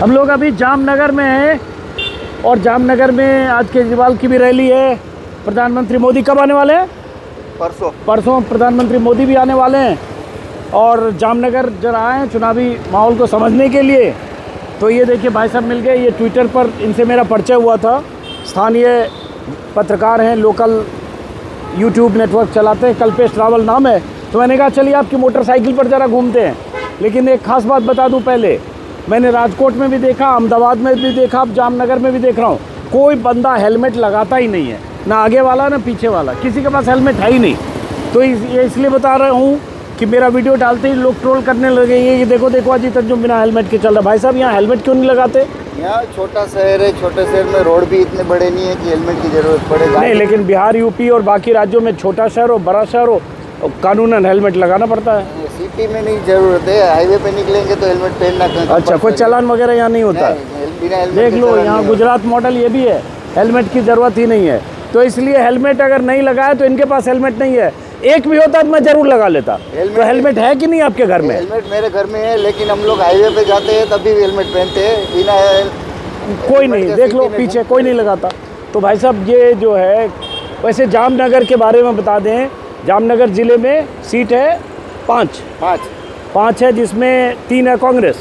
हम लोग अभी जामनगर में हैं और जामनगर में आज केजरीवाल की भी रैली है। प्रधानमंत्री मोदी कब आने वाले हैं? परसों प्रधानमंत्री मोदी भी आने वाले हैं और जामनगर जरा आए हैं चुनावी माहौल को समझने के लिए। तो ये देखिए भाई साहब मिल गए, ये ट्विटर पर इनसे मेरा परिचय हुआ था। स्थानीय पत्रकार हैं, लोकल यूट्यूब नेटवर्क चलाते हैं, कल्पेश रावल नाम है। तो मैंने कहा चलिए आपकी मोटरसाइकिल पर ज़रा घूमते हैं। लेकिन एक ख़ास बात बता दूं पहले, मैंने राजकोट में भी देखा, अहमदाबाद में भी देखा, अब जामनगर में भी देख रहा हूँ, कोई बंदा हेलमेट लगाता ही नहीं है, ना आगे वाला ना पीछे वाला, किसी के पास हेलमेट है ही नहीं। तो ये इसलिए बता रहा हूँ कि मेरा वीडियो डालते ही लोग ट्रोल करने लगे, ये देखो देखो अजीत अंजुम बिना हेलमेट के चल रहा है। भाई साहब यहाँ हेलमेट क्यों नहीं लगाते? यहाँ छोटा शहर है, छोटे शहर में रोड भी इतने बड़े नहीं है कि हेलमेट की जरूरत पड़े। नहीं, लेकिन बिहार, यूपी और बाकी राज्यों में छोटा शहर हो, बड़ा शहर हो, कानूनन हेलमेट लगाना पड़ता है। सिटी में नहीं जरूरत है, हाईवे पे निकलेंगे तो हेलमेट पहनना। अच्छा, कोई चालान वगैरह यहाँ नहीं होता? देख लो यहाँ गुजरात मॉडल ये भी है, हेलमेट की ज़रूरत ही नहीं है। तो इसलिए हेलमेट अगर नहीं लगाए तो इनके पास हेलमेट नहीं है। एक भी होता तो मैं ज़रूर लगा लेता। तो हेलमेट है कि नहीं आपके घर में? हेलमेट मेरे घर में है, लेकिन हम लोग हाईवे पे जाते हैं तभी भी हेलमेट पहनते हैं, बिना कोई नहीं, देख लो पीछे कोई नहीं लगाता। तो भाई साहब ये जो है, वैसे जामनगर के बारे में बता दें, जामनगर ज़िले में सीट है पाँच है, जिसमें 3 है कांग्रेस,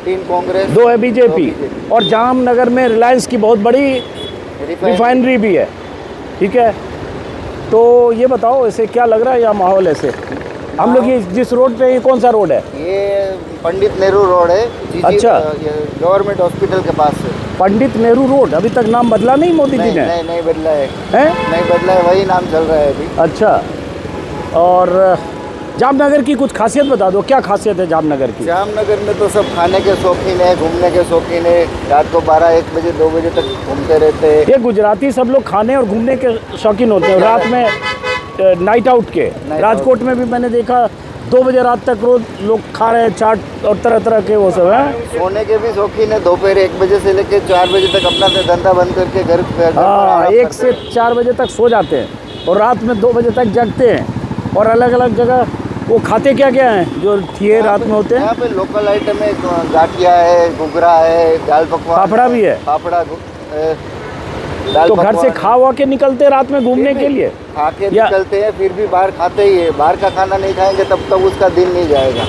2 है बीजेपी और जामनगर में रिलायंस की बहुत बड़ी रिफाइनरी भी है। ठीक है, तो ये बताओ ऐसे क्या लग रहा है यहाँ माहौल? ऐसे हम लोग ये जिस रोड पे, ये कौन सा रोड है? ये पंडित नेहरू रोड है। अच्छा, गवर्नमेंट हॉस्पिटल के पास है पंडित नेहरू रोड। अभी तक नाम बदला नहीं मोदी जी ने? नहीं बदला है, नहीं बदला है, वही नाम चल रहा है अभी। अच्छा, और जामनगर की कुछ खासियत बता दो, क्या खासियत है जामनगर की? जामनगर में तो सब खाने के शौकीन है, घूमने के शौकीन है, रात को 12-1 बजे 2 बजे तक घूमते रहते हैं। ये गुजराती सब लोग खाने और घूमने के शौकीन होते हैं, रात में नाइट आउट के। राजकोट में भी मैंने देखा 2 बजे रात तक रोज लोग खा रहे हैं चाट और तरह तरह के वो सब है। सोने के भी शौकीन है, दोपहर 1 बजे से लेकर 4 बजे तक अपना धंधा बंद करके घर। हाँ, 1 से 4 बजे तक सो जाते हैं और रात में 2 बजे तक जगते हैं। और अलग अलग जगह वो खाते क्या क्या हैं जो थिए रात में होते हैं? यहाँ पे लोकल आइटम है, गाठिया है, घुघरा है, दाल पकवान, फाफड़ा भी है, फाफड़ा। तो घर से खा हुआ के निकलते रात में घूमने के लिए? खा के निकलते हैं, फिर भी बाहर खाते ही है। बाहर का खाना नहीं खाएंगे तब तक उसका दिन नहीं जाएगा।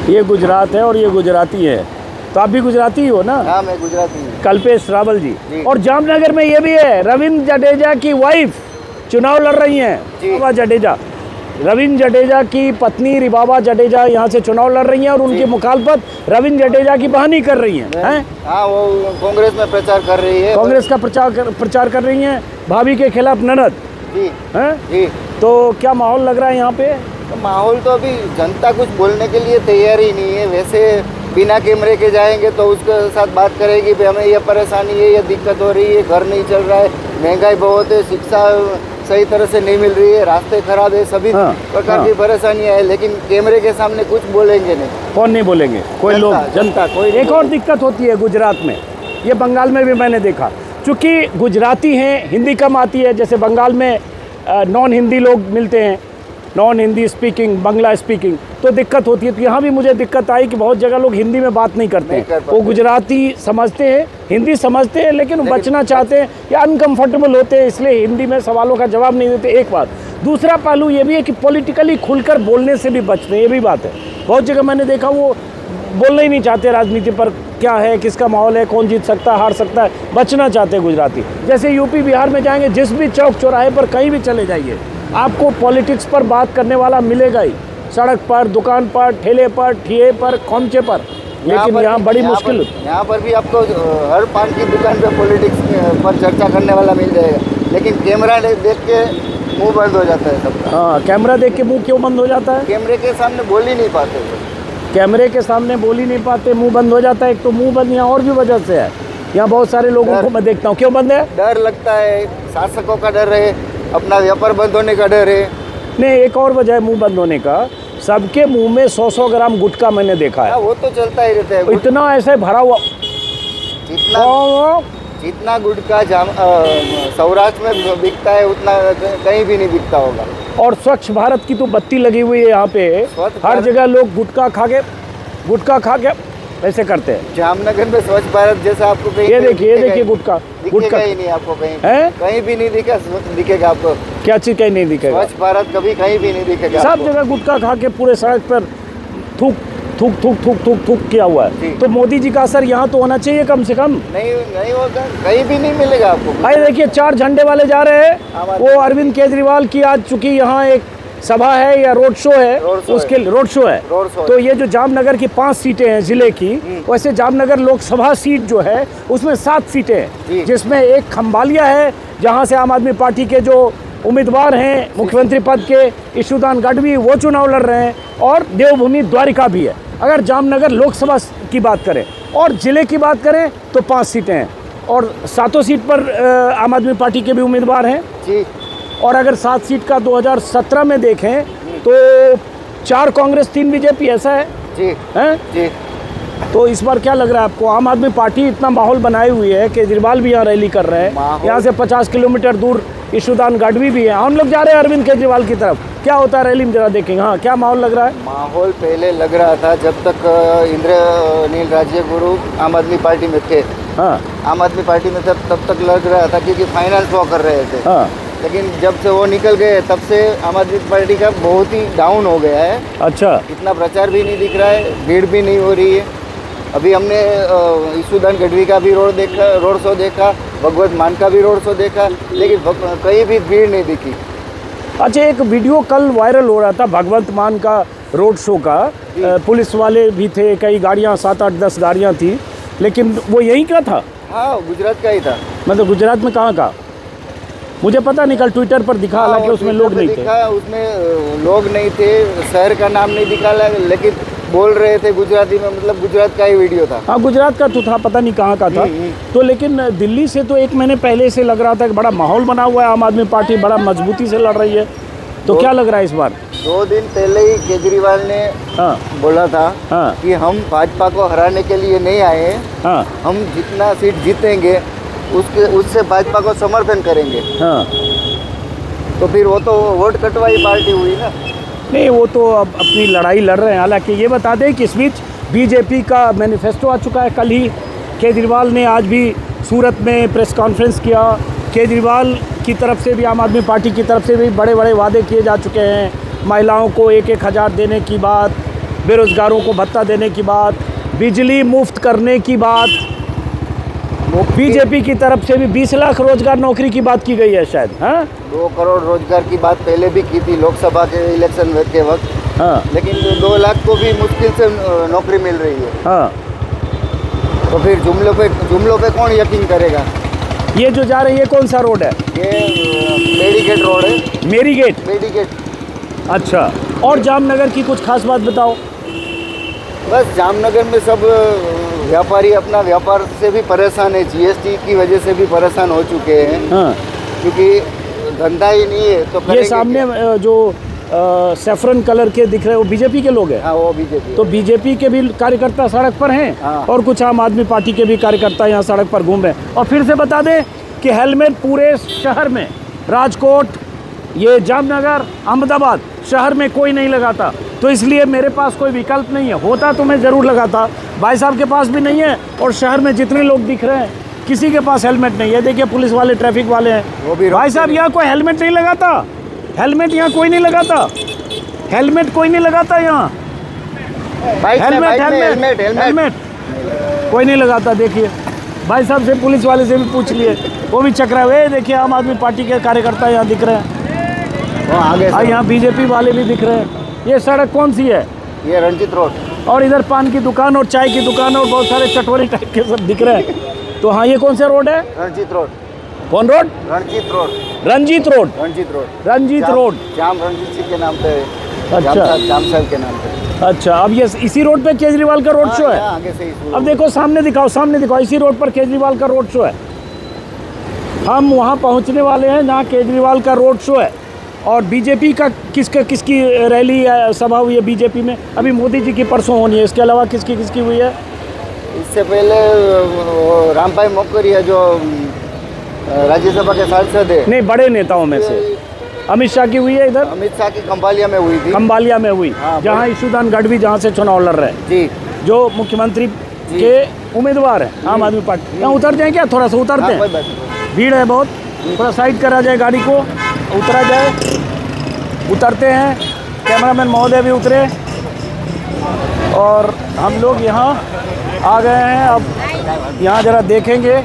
ये गुजरात है और ये गुजराती है। तो आप भी गुजराती हो ना? हाँ, मैं गुजराती हूँ। कल्पेश रावल जी। और जामनगर में ये भी है, रविंद्र जडेजा की वाइफ चुनाव लड़ रही हैं। रिबाबा जडेजा, रविंद्र जडेजा की पत्नी रिबाबा जडेजा यहाँ से चुनाव लड़ रही हैं और उनकी मुखालफत रविंद्र जडेजा की बहन ही कर रही हैं। हाँ, वो कांग्रेस में प्रचार कर रही है, कांग्रेस का प्रचार कर रही हैं, भाभी के खिलाफ ननद जी। तो क्या माहौल लग रहा है यहाँ पे? तो माहौल तो अभी जनता कुछ बोलने के लिए तैयार ही नहीं है। वैसे बिना कैमरे के जाएंगे तो उसके साथ बात करेगी भाई हमें ये परेशानी है, ये दिक्कत हो रही है, घर नहीं चल रहा है, महंगाई बहुत है, शिक्षा सही तरह से नहीं मिल रही है, रास्ते खराब है, सभी प्रकार की परेशानियां है। लेकिन कैमरे के सामने कुछ बोलेंगे नहीं। कौन नहीं बोलेंगे? कोई लोग, जनता। कोई एक और दिक्कत होती है गुजरात में, ये बंगाल में भी मैंने देखा, चूँकि गुजराती हैं, हिंदी कम आती है। जैसे बंगाल में नॉन हिंदी लोग मिलते हैं, non Hindi speaking, Bangla speaking, तो दिक्कत होती है। तो यहाँ भी मुझे दिक्कत आई कि बहुत जगह लोग हिंदी में बात नहीं करते हैं। वो गुजराती समझते हैं, हिंदी समझते हैं, लेकिन बचना चाहते हैं या अनकंफर्टेबल होते हैं, इसलिए हिंदी में सवालों का जवाब नहीं देते। एक बात। दूसरा पहलू ये भी है कि पॉलिटिकली खुलकर बोलने से भी बचते हैं, ये भी बात है। बहुत जगह मैंने देखा वो बोलना ही नहीं चाहते राजनीति पर, क्या है, किसका माहौल है, कौन जीत सकता है, हार सकता है, बचना चाहते हैं गुजराती। जैसे यूपी बिहार में जाएंगे, जिस भी चौक चौराहे पर कहीं भी चले जाइए, आपको पॉलिटिक्स पर बात करने वाला मिलेगा ही, सड़क पर, दुकान पर, ठेले पर, ठिये पर, खोमचे पर। लेकिन यहाँ बड़ी मुश्किल। यहाँ पर भी आपको हर पान की दुकान पे पॉलिटिक्स पर चर्चा करने वाला मिल जाएगा, लेकिन कैमरा देख के मुंह बंद हो जाता है सबका। हाँ, कैमरा देख के मुंह क्यों बंद हो जाता है? कैमरे के सामने बोल ही नहीं पाते। कैमरे के सामने बोल ही नहीं पाते, मुंह बंद हो जाता है। एक तो मुंह बंद यहाँ और भी वजह से है, यहाँ बहुत सारे लोगों को मैं देखता हूँ। क्यों बंद है? डर लगता है, शासकों का डर है, अपना व्यापार बंद होने का डर है। नहीं, एक और वजह है मुंह बंद होने का, सबके मुंह में 100-100 ग्राम गुटखा मैंने देखा है। वो तो चलता ही रहता है, इतना ऐसे भरा हुआ। जितना गुटखा सौराष्ट्र में बिकता है उतना कहीं भी नहीं बिकता होगा। और स्वच्छ भारत की तो बत्ती लगी हुई है यहाँ पे, हर जगह लोग गुटखा खा के वैसे करते हैं। जामनगर में स्वच्छ भारत जैसा आपको कहीं ये पे देखिए दिखेगा गुटखा दिखेगा ही नहीं आपको कहीं है, कहीं भी नहीं दिखेगा आपको। क्या चीज़ कहीं नहीं दिखेगा। स्वच्छ भारत कभी कहीं भी नहीं दिखेगा सब आपको। जगह गुटखा खा के पूरे सड़क पर थूक थूक थूक थूक थूक थूक किया हुआ जी। है। तो मोदी जी का असर यहाँ तो होना चाहिए कम से कम। नहीं होगा, कहीं भी नहीं मिलेगा आपको। अरे देखिए 4 झंडे वाले जा रहे हैं, हमारे- वो अरविंद केजरीवाल की आज चूंकि यहाँ एक सभा है या रोड शो है, रोड शो उसके है। रोड शो है। रोड शो है। तो ये जो जामनगर की 5 सीटें हैं जिले की, वैसे जामनगर लोकसभा सीट जो है उसमें 7 सीटें हैं, जी। जिसमें एक खंबालिया है जहाँ से आम आदमी पार्टी के जो उम्मीदवार हैं मुख्यमंत्री पद के ईशुदान गढ़वी वो चुनाव लड़ रहे हैं, और देवभूमि द्वारिका भी है। अगर जामनगर लोकसभा की बात करें और जिले की बात करें तो 5 सीटें हैं, और 7 सीट पर आम आदमी पार्टी के भी उम्मीदवार हैं। जी और अगर 7 सीट का 2017 में देखें तो 4 कांग्रेस 3 बीजेपी, ऐसा है जी हैं? जी तो इस बार क्या लग रहा है आपको? आम आदमी पार्टी इतना माहौल बनाई हुई है, केजरीवाल भी यहाँ रैली कर रहे हैं, माहौल- यहाँ से 50 किलोमीटर दूर ईशुदान गढ़वी भी है, हम लोग जा रहे हैं अरविंद केजरीवाल की तरफ। क्या होता है रैली में, जरा देखेंगे। हाँ, क्या माहौल लग रहा है? माहौल पहले लग रहा था जब तक इंद्रनील राज्य गुरु आम आदमी पार्टी में थे। हाँ आम आदमी पार्टी में तब तक लग रहा था क्योंकि फाइनेंस वो कर रहे थे। हाँ, लेकिन जब से वो निकल गए तब से आम आदमी पार्टी का बहुत ही डाउन हो गया है। अच्छा। इतना प्रचार भी नहीं दिख रहा है, भीड़ भी नहीं हो रही है। अभी हमने ईशुदान गढ़वी का भी रोड शो देखा, भगवत मान का भी रोड शो देखा, लेकिन कहीं भी भीड़ नहीं दिखी। अच्छा, एक वीडियो कल वायरल हो रहा था भगवंत मान का रोड शो का, पुलिस वाले भी थे, कई गाड़ियाँ 7, 8, 10 गाड़ियाँ थी, लेकिन वो यहीं का था? हाँ, गुजरात का ही था। मतलब गुजरात में कहाँ का मुझे पता नहीं, कल ट्विटर पर दिखा, हालांकि हाँ, उसमें लोग नहीं थे। दिखा, उसमें लोग नहीं थे, शहर का नाम नहीं दिखा, लेकिन बोल रहे थे गुजराती में, मतलब गुजरात का ही वीडियो था। हाँ, गुजरात का तो था, पता नहीं कहाँ का था। तो लेकिन दिल्ली से तो 1 महीने पहले से लग रहा था कि बड़ा माहौल बना हुआ है, आम आदमी पार्टी बड़ा मजबूती से लड़ रही है। तो क्या लग रहा है इस बार? 2 दिन पहले ही केजरीवाल ने हाँ बोला था हाँ कि हम भाजपा को हराने के लिए नहीं आए हैं, हाँ हम जितना सीट जीतेंगे उससे भाजपा को समर्थन करेंगे। हाँ। तो फिर वो तो वोट कटवाई पार्टी हुई ना। नहीं, वो तो अब अपनी लड़ाई लड़ रहे हैं। हालांकि ये बता दें कि इस बीच बीजेपी का मैनिफेस्टो आ चुका है। कल ही केजरीवाल ने आज भी सूरत में प्रेस कॉन्फ्रेंस किया। केजरीवाल की तरफ से भी, आम आदमी पार्टी की तरफ से भी बड़े बड़े वादे किए जा चुके हैं। महिलाओं को 1-1 हज़ार देने की बात, बेरोज़गारों को भत्ता देने की बात, बिजली मुफ्त करने की बात। बीजेपी की तरफ से भी 20 लाख रोजगार नौकरी की बात की गई है शायद। हाँ, 2 करोड़ रोजगार की बात पहले भी की थी लोकसभा के इलेक्शन के वक्त। हाँ, लेकिन 2 लाख को भी मुश्किल से नौकरी मिल रही है। हाँ। तो फिर जुमलों पे कौन यकीन करेगा? ये जो जा रही है कौन सा रोड है? ये मेडीगेट रोड है। मेरीगेट। मेडीगेट। अच्छा, और जामनगर की कुछ खास बात बताओ। बस जामनगर में सब व्यापारी अपना व्यापार से भी परेशान है, जीएसटी की वजह से भी परेशान हो चुके हैं। हाँ, क्योंकि धंधा ही नहीं है तो ये करेंगे सामने क्या? जो सैफरन कलर के दिख रहे हैं वो बीजेपी के लोग हैं। हाँ, वो बीजेपी। तो बीजेपी के भी कार्यकर्ता सड़क पर हैं, हाँ। और कुछ आम आदमी पार्टी के भी कार्यकर्ता यहाँ सड़क पर घूम रहे हैं। और फिर से बता दें कि हेलमेट पूरे शहर में, राजकोट, ये जामनगर, अहमदाबाद शहर में कोई नहीं लगाता। तो इसलिए मेरे पास कोई विकल्प नहीं है, होता तो मैं ज़रूर लगाता। भाई साहब के पास भी नहीं है, और शहर में जितने लोग दिख रहे हैं किसी के पास हेलमेट नहीं है। देखिए पुलिस वाले, ट्रैफिक वाले हैं, वो भी भाई साहब यहाँ कोई हेलमेट नहीं लगाता। हेलमेट यहाँ कोई नहीं लगाता, हेलमेट कोई नहीं लगाता यहाँ। हेलमेट कोई नहीं लगाता। देखिए भाई साहब से, पुलिस वाले से भी पूछ लिए, वो भी चक्रा हुए। देखिए आम आदमी पार्टी के कार्यकर्ता यहाँ दिख रहे हैं, वो आगे से। यहाँ बीजेपी वाले भी दिख रहे हैं। ये सड़क कौन सी है? ये रंजीत रोड। और इधर पान की दुकान और चाय की दुकान और बहुत सारे चटवरी टाइप के सब दिख रहे हैं। तो हाँ, ये कौन सा रोड है? रंजीत रोड। कौन road? Ranjit road. Ranjit road. Ranjit road. Ranjit road. जाम रंजीत सिंह के नाम पे। अच्छा। जाम साहब के नाम पे। अच्छा, अब ये इसी रोड पे केजरीवाल का रोड शो है। हाँ, आगे से ही शुरू। अब देखो सामने दिखाओ, सामने दिखाओ, इसी रोड पर केजरीवाल का रोड शो है। हम वहाँ पहुँचने वाले हैं जहाँ केजरीवाल का रोड शो है। और बीजेपी का किसकी रैली सभा हुई है बीजेपी में? अभी मोदी जी की परसों होनी है, इसके अलावा किसकी हुई है? इससे पहले रामभाई मोकरिया जो राज्यसभा के सांसद है। नहीं, बड़े नेताओं में से अमित शाह की हुई है। इधर अमित शाह की खंबालिया में हुई थी। खंबालिया में हुई, हाँ, जहाँ ईशुदान गढ़वी जहाँ से चुनाव लड़ रहे हैं, जी, जो मुख्यमंत्री के उम्मीदवार हैं आम आदमी पार्टी। यहाँ उतर जाए क्या, थोड़ा सा उतरते हाँ, हैं, कोई बात नहीं। भीड़ है बहुत, थोड़ा साइड करा जाए गाड़ी को, उतरा जाए। उतरते हैं, कैमरामैन महोदय भी उतरे और हम लोग यहाँ आ गए हैं। अब यहाँ ज़रा देखेंगे,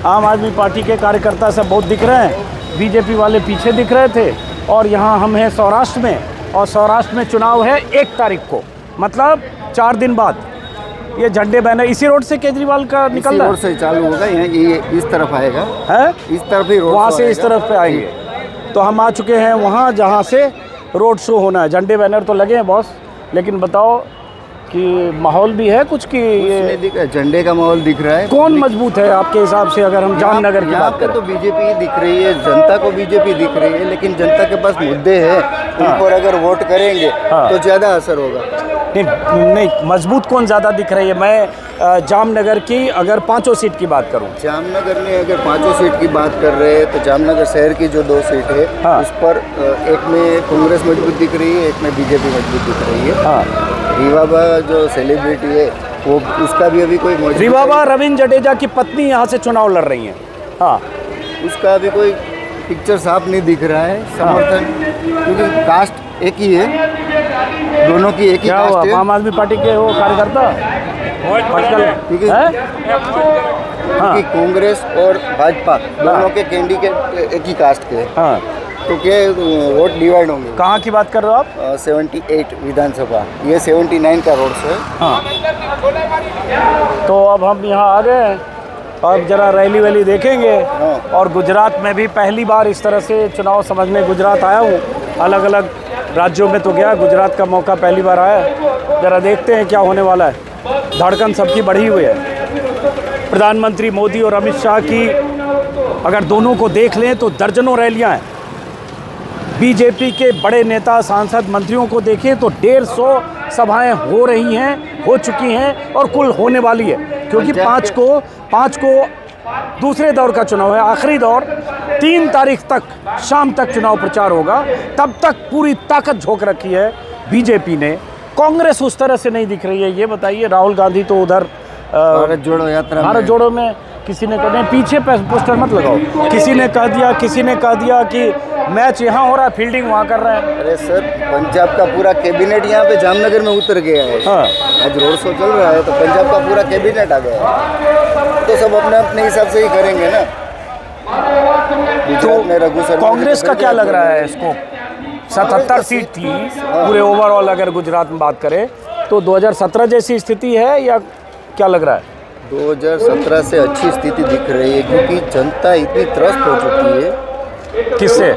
आम आदमी पार्टी के कार्यकर्ता सब बहुत दिख रहे हैं, बीजेपी वाले पीछे दिख रहे थे। और यहाँ हम हैं सौराष्ट्र में, और सौराष्ट्र में चुनाव है 1 तारीख को, मतलब 4 दिन बाद। ये झंडे बैनर इसी रोड से केजरीवाल का निकल इसी रहा रोड से चालू होगा, यहाँ ये इस तरफ आएगा है, इस तरफ ही रोड वहाँ शो से इस आएगा। तरफ पे आएंगे। तो हम आ चुके हैं वहाँ जहाँ से रोड शो होना है। झंडे बैनर तो लगे हैं बॉस, लेकिन बताओ कि माहौल भी है कुछ कि ये उसमें दिख रहा है, झंडे का माहौल दिख रहा है। कौन मजबूत है आपके हिसाब से, अगर हम जामनगर की यहाँ बात पे करें? तो बीजेपी दिख रही है, जनता को बीजेपी दिख रही है, लेकिन जनता के पास मुद्दे हैं, उन पर अगर वोट करेंगे हाँ। तो ज़्यादा असर होगा। नहीं, मजबूत कौन ज़्यादा दिख रही है? मैं जामनगर की अगर 5 सीट की बात करूं, जामनगर में अगर 5 सीट की बात कर रहे हैं तो जामनगर शहर की जो 2 सीट है, हाँ। उस पर एक में कांग्रेस मजबूत दिख रही है, एक में बीजेपी मजबूत दिख रही है। हाँ, रीवाबा जो सेलिब्रिटी है वो, उसका भी अभी कोई मजबूत रीवाबा रविंद्र जडेजा की पत्नी यहाँ से चुनाव लड़ रही हैं। हाँ, उसका अभी कोई पिक्चर साफ नहीं दिख रहा है समर्थन, क्योंकि कास्ट एक ही है, दोनों की एक ही क्या हुआ, कास्ट है। आम आदमी पार्टी के वो कार्यकर्ता आजकल क्योंकि हैं? हाँ, क्योंकि कांग्रेस और भाजपा दोनों के कैंडिडेट एक ही कास्ट के हैं, हाँ, तो क्या वोट डिवाइड होंगे। कहाँ की बात कर रहे हो आप? 78 विधानसभा, ये 79 का रोड शो है। हाँ, तो अब हम यहाँ आ गए हैं, अब जरा रैली वैली देखेंगे। हाँ। और गुजरात में भी पहली बार इस तरह से चुनाव समझने गुजरात आया हूँ। अलग अलग राज्यों में तो गया, गुजरात का मौका पहली बार आया। जरा देखते हैं क्या होने वाला है। धड़कन सबकी बढ़ी हुई है। प्रधानमंत्री मोदी और अमित शाह की अगर दोनों को देख लें तो दर्जनों रैलियाँ हैं। बीजेपी के बड़े नेता, सांसद, मंत्रियों को देखें तो 150 सभाएं हो रही हैं, हो चुकी हैं और कुल होने वाली है, क्योंकि 5 को दूसरे दौर का चुनाव है, आखिरी दौर 3 तारीख तक शाम तक चुनाव प्रचार होगा। तब तक पूरी ताकत झोंक रखी है बीजेपी ने। कांग्रेस उस तरह से नहीं दिख रही है। ये बताइए, राहुल गांधी तो उधर भारत जोड़ो यात्रा भारत में जोड़ो में किसी ने कहा पीछे पोस्टर मत लगाओ, किसी ने कह दिया कि मैच यहाँ हो रहा है, फील्डिंग वहाँ कर रहे हैं। अरे सर, पंजाब का पूरा कैबिनेट यहाँ पे जामनगर में उतर गया है। हाँ। आज रोड शो चल रहा है तो पंजाब का पूरा कैबिनेट आ गया है, तो सब अपने अपने हिसाब से ही करेंगे ना। गुजरात में रघु शर्मा कांग्रेस का क्या लग रहा है इसको? 77 सीट थी पूरे ओवरऑल, अगर गुजरात में बात करें तो 2017 जैसी स्थिति है या क्या लग रहा है? 2017 से अच्छी स्थिति दिख रही है, क्योंकि जनता इतनी त्रस्त हो चुकी है। किससे?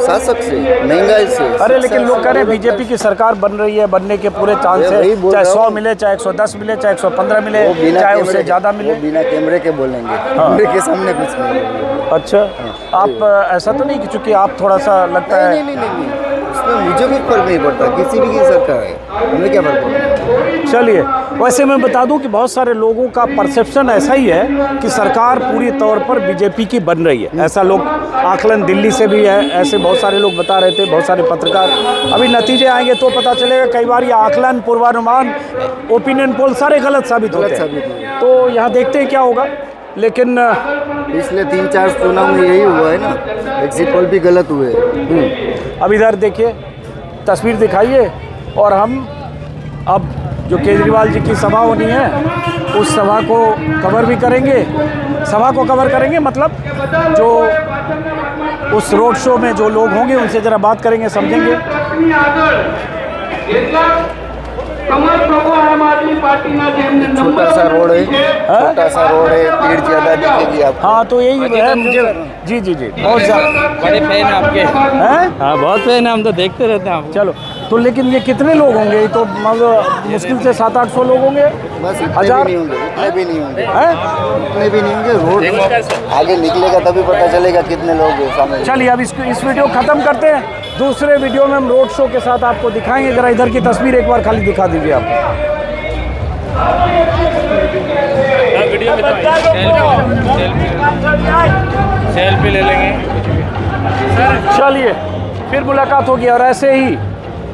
शासक से, महंगाई से। अरे लेकिन लोग कह रहे हैं बीजेपी की सरकार बन रही है, बनने के पूरे चांस वही है, बोल चाहे रहा 100 हूँ। मिले, चाहे 110 मिले, चाहे 115 मिले, वो बिना चाहे कैमरे उससे के- ज़्यादा मिले। वो बिना कैमरे के बोलेंगे, कैमरे के सामने कुछ नहीं बोलेंगे। अच्छा, आप ऐसा तो नहीं कि चूंकि आप थोड़ा सा लगता है नहीं, उसमें मुझे भी फर्क नहीं पड़ता, किसी भी की सरकार है, हमें क्या फर्क पड़ता है। चलिए, वैसे मैं बता दूं कि बहुत सारे लोगों का परसेप्शन ऐसा ही है कि सरकार पूरी तौर पर बीजेपी की बन रही है। ऐसा लोग, आकलन दिल्ली से भी है, ऐसे बहुत सारे लोग बता रहे थे, बहुत सारे पत्रकार। अभी नतीजे आएंगे तो पता चलेगा। कई बार ये आकलन, पूर्वानुमान, ओपिनियन पोल सारे गलत साबित होते हैं। तो यहाँ देखते हैं क्या होगा। लेकिन पिछले 3-4 चुनाव में यही हुआ है ना, एग्जिट पोल भी गलत हुए। अब इधर देखिए, तस्वीर दिखाइए, और हम अब जो केजरीवाल जी की सभा होनी है उस सभा को कवर भी करेंगे। सभा को कवर करेंगे मतलब जो उस रोड शो में जो लोग होंगे उनसे ज़रा बात करेंगे, समझेंगे। छोटा सा रोड है, छोटा सा रोड है, भीड़ ज़्यादा दिखेगी आपको। हाँ, तो यही है मुझे। जी जी जी, बहुत ज़्यादा बड़े फैन हैं आपके। हैं। हाँ, बहुत फैन है, हम तो देखते रहते हैं आपको। चलो, तो लेकिन ये कितने लोग होंगे? ये तो मतलब मुश्किल से 700-800 लोग होंगे। बस इतने हजार? भी नहीं होंगे, इतने भी नहीं होंगे, हैं? इतने भी नहीं होंगे। रोड आगे निकलेगा तभी पता चलेगा कितने लोग हैं सामने। चलिए, अब इस वीडियो ख़त्म करते हैं। दूसरे वीडियो में हम रोड शो के साथ आपको दिखाएंगे। ज़रा इधर की तस्वीर एक बार खाली दिखा दीजिए आप। सेल्फी ले लेंगे। चलिए, फिर मुलाकात होगी। और ऐसे ही,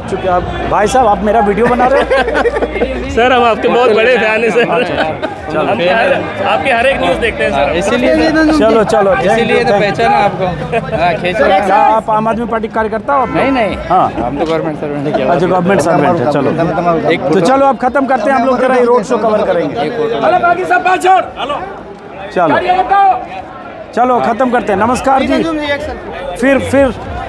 चूँकि आप भाई साहब, आप मेरा वीडियो बना रहे हैं। सर, हम आपके बहुत बड़े फैन हैं सर। अच्छा, चलो आपके हर एक न्यूज़ देखते हैं सर, इसीलिए चलो चलो इसीलिए तो पहचाना आपको। हाँ, खींच रहे हैं। क्या आप आम आदमी पार्टी कार्यकर्ता हो? नहीं नहीं, हाँ हम तो गवर्नमेंट सर्वेंट है। क्या अच्छा, गवर्नमेंट सर्वेंट है। चलो एक तो चलो अब खत्म करते हैं, हम लोग जरा ये रोड शो कवर करेंगे। हेलो बाकी सब बात छोड़। हेलो चलो चलो खत्म करते हैं। नमस्कार जी,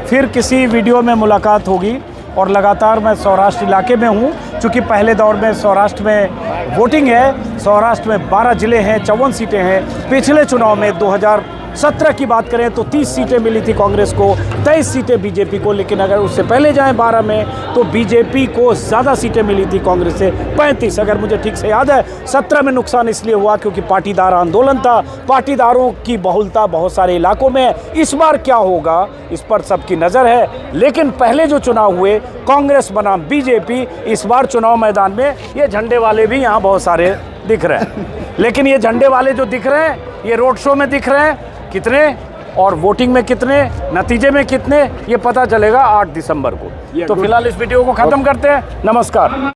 फिर किसी वीडियो में मुलाकात होगी। और लगातार मैं सौराष्ट्र इलाके में हूँ, चूँकि पहले दौर में सौराष्ट्र में वोटिंग है। सौराष्ट्र में 12 ज़िले हैं, 54 सीटें हैं। पिछले चुनाव में 2017 की बात करें तो 30 सीटें मिली थी कांग्रेस को, 23 सीटें बीजेपी को। लेकिन अगर उससे पहले जाएं 12 में तो बीजेपी को ज़्यादा सीटें मिली थी कांग्रेस से, 35 अगर मुझे ठीक से याद है। 17 में नुकसान इसलिए हुआ क्योंकि पाटीदार आंदोलन था, पाटीदारों की बहुलता बहुत सारे इलाकों में। इस बार क्या होगा इस पर सबकी नज़र है। लेकिन पहले जो चुनाव हुए कांग्रेस बनाम बीजेपी, इस बार चुनाव मैदान में ये झंडे वाले भी यहाँ बहुत सारे दिख रहे हैं। लेकिन ये झंडे वाले जो दिख रहे हैं ये रोड शो में दिख रहे हैं कितने, और वोटिंग में कितने, नतीजे में कितने, ये पता चलेगा 8 दिसंबर को। तो फिलहाल इस वीडियो को ख़त्म करते हैं। नमस्कार।